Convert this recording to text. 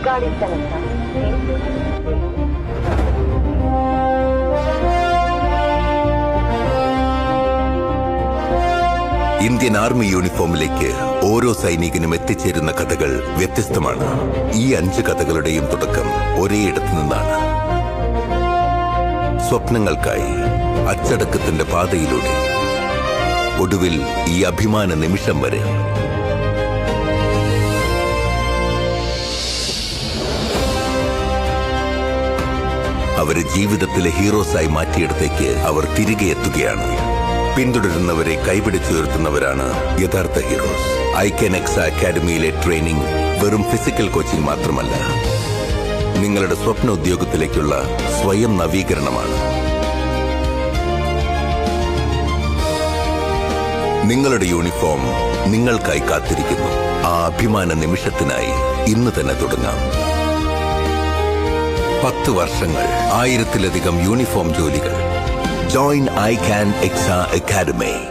गाड़ी चलता Indian army യൂണിഫോമിലേക്ക് ഓരോ സൈനികനും എത്തിച്ചേരുന്ന കഥകൾ വ്യത്യസ്തമാണ്. ഈ 5 കഥകളുടെയും തുടക്കം ഒരേയിടത്തു നിന്നാണ്. സ്വപ്നങ്ങൾക്കായി അച്ചടക്കത്തിന്റെ പാതയിലൂടെ ഒടുവിൽ ഈ അഭിമാന നിമിഷം വരെ. അവരെ ജീവിതത്തിലെ ഹീറോസായി മാറ്റിയിടത്തേക്ക് അവർ തിരികെ എത്തുകയാണ്. പിന്തുടരുന്നവരെ കൈപിടിച്ചുയർത്തുന്നവരാണ് യഥാർത്ഥ ഹീറോസ്. ഐക്കനെക്സ അക്കാഡമിയിലെ ട്രെയിനിങ് വെറും ഫിസിക്കൽ കോച്ചിങ് മാത്രമല്ല, നിങ്ങളുടെ സ്വപ്ന ഉദ്യോഗത്തിലേക്കുള്ള സ്വയം നവീകരണമാണ്. നിങ്ങളുടെ യൂണിഫോം നിങ്ങൾക്കായി കാത്തിരിക്കുന്നു. ആ അഭിമാന നിമിഷത്തിനായി ഇന്ന് തന്നെ തുടങ്ങാം. 10 വർഷങ്ങൾ, 1000-ലധികം യൂണിഫോം ജോലികൾ. Join ICAN EXA Academy.